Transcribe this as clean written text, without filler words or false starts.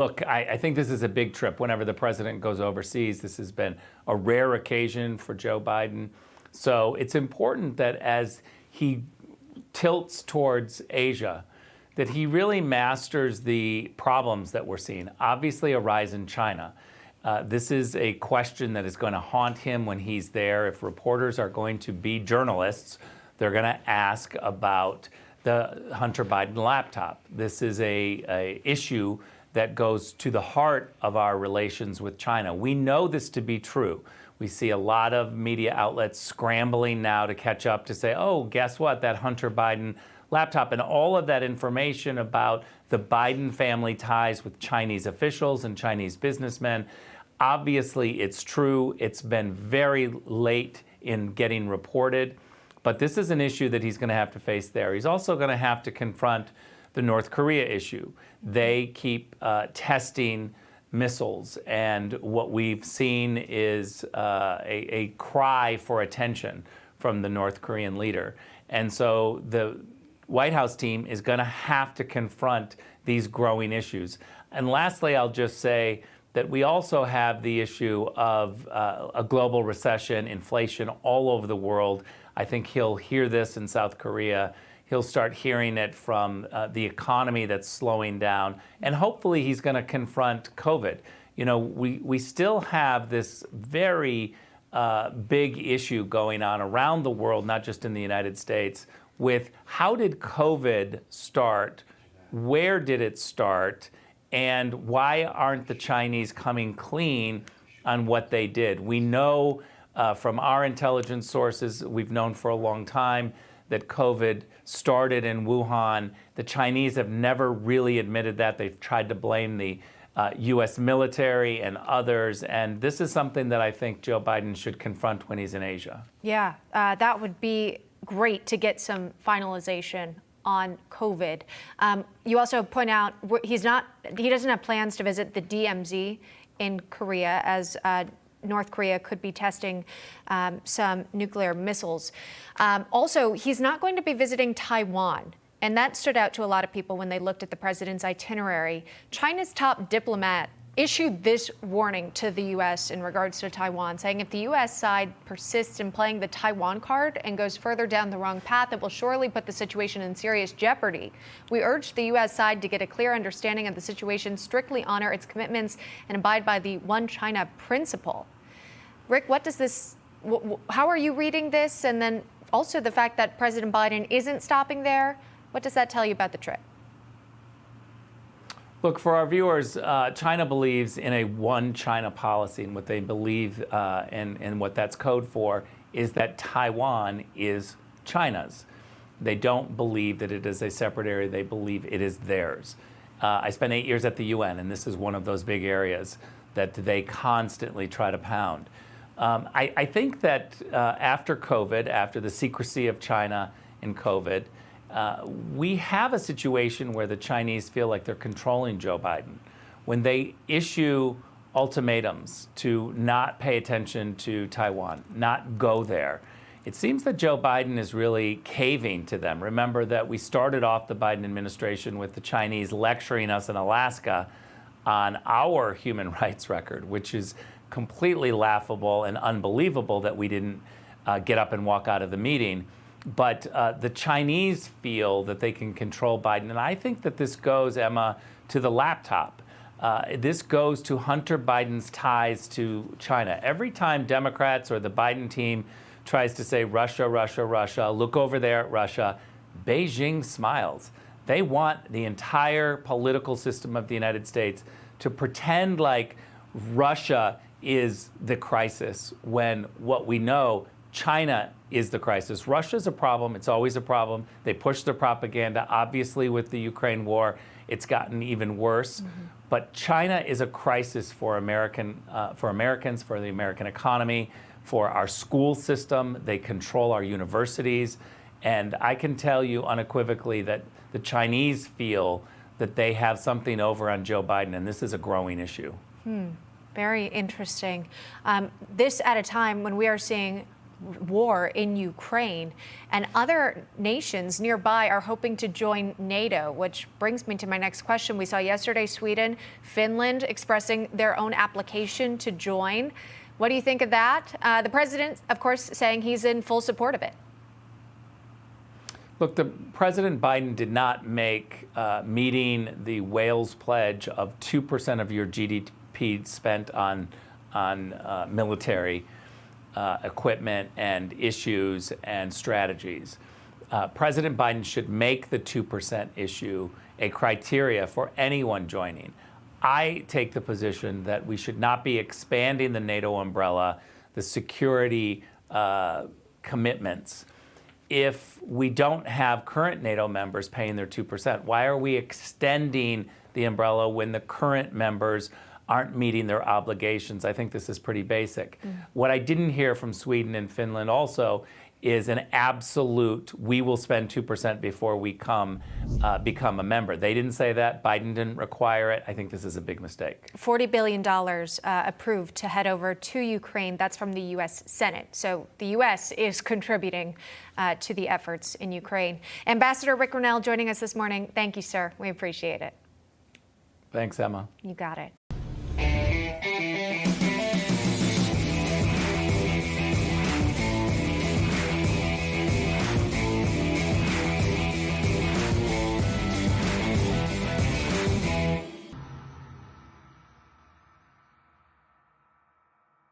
Look, I think this is a big trip. Whenever the president goes overseas, this has been a rare occasion for Joe Biden. So it's important that as he tilts towards Asia, that he really masters the problems that we're seeing. Obviously, a rise in China. This is a question that is going to haunt him when he's there. If reporters are going to be journalists, they're going to ask about the Hunter Biden laptop. This is a issue that goes to the heart of our relations with China. We know this to be true. We see a lot of media outlets scrambling now to catch up to say, oh, guess what, that Hunter Biden laptop, and all of that information about the Biden family ties with Chinese officials and Chinese businessmen. Obviously, it's true. It's been very late in getting reported, but this is an issue that he's going to have to face there. He's also going to have to confront the North Korea issue. They keep testing missiles, and what we've seen is a cry for attention from the North Korean leader. And so the White House team is going to have to confront these growing issues. And lastly, I'll just say that we also have the issue of a global recession, inflation all over the world. I think he'll hear this in South Korea. He'll start hearing it from the economy that's slowing down. And hopefully he's going to confront COVID. You know, we still have this very big issue going on around the world, not just in the United States, with how did COVID start? Where did it start? And why aren't the Chinese coming clean on what they did? We know from our intelligence sources, we've known for a long time, that COVID started in Wuhan. The Chinese have never really admitted that. They've tried to blame the U.S. military and others. And this is something that I think Joe Biden should confront when he's in Asia. Yeah, that would be great to get some finalization on COVID. You also point out he doesn't have plans to visit the DMZ in Korea, as North Korea could be testing some nuclear missiles. Also, he's not going to be visiting Taiwan. And that stood out to a lot of people when they looked at the president's itinerary. China's top diplomat issued this warning to the U.S. in regards to Taiwan, saying if the U.S. side persists in playing the Taiwan card and goes further down the wrong path, it will surely put the situation in serious jeopardy. We urge the U.S. side to get a clear understanding of the situation, strictly honor its commitments, and abide by the One China principle. Rick, what does this, how are you reading this? And then also the fact that President Biden isn't stopping there, what does that tell you about the trip? Look, for our viewers, China believes in a one China policy, and what they believe and what that's code for is that Taiwan is China's. They don't believe that it is a separate area. They believe it is theirs. I spent 8 years at the UN, and this is one of those big areas that they constantly try to pound. I think that after COVID, after the secrecy of China in COVID, we have a situation where the Chinese feel like they're controlling Joe Biden. When they issue ultimatums to not pay attention to Taiwan, not go there, it seems that Joe Biden is really caving to them. Remember that we started off the Biden administration with the Chinese lecturing us in Alaska on our human rights record, which is completely laughable and unbelievable that we didn't get up and walk out of the meeting. But the Chinese feel that they can control Biden. And I think that this goes, Emma, to the laptop. This goes to Hunter Biden's ties to China. Every time Democrats or the Biden team tries to say Russia, Russia, Russia, look over there at Russia, Beijing smiles. They want the entire political system of the United States to pretend like Russia is the crisis when what we know, China is the crisis. Russia's a problem. It's always a problem. They push their propaganda. Obviously, with the Ukraine war, it's gotten even worse. But China is a crisis for Americans, for the American economy, for our school system. They control our universities. And I can tell you unequivocally that the Chinese feel that they have something over on Joe Biden, and this is a growing issue. Very interesting. This at a time when we are seeing war in Ukraine. And other nations nearby are hoping to join NATO, which brings me to my next question. We saw yesterday Sweden, Finland expressing their own application to join. What do you think of that? The president, of course, saying he's in full support of it. Look, President Biden did not make meeting the Wales pledge of 2% of your GDP spent on military equipment and issues and strategies. President Biden should make the 2% issue a criteria for anyone joining. I take the position that we should not be expanding the NATO umbrella, the security commitments, if we don't have current NATO members paying their 2%. Why are we extending the umbrella when the current members aren't meeting their obligations? I think this is pretty basic. What I didn't hear from Sweden and Finland also is an absolute, we will spend 2% before we become a member. They didn't say that. Biden didn't require it. I think this is a big mistake. $40 billion approved to head over to Ukraine. That's from the U.S. Senate. So the U.S. is contributing to the efforts in Ukraine. Ambassador Ric Grenell joining us this morning. Thank you, sir. We appreciate it. Thanks, Emma. You got it.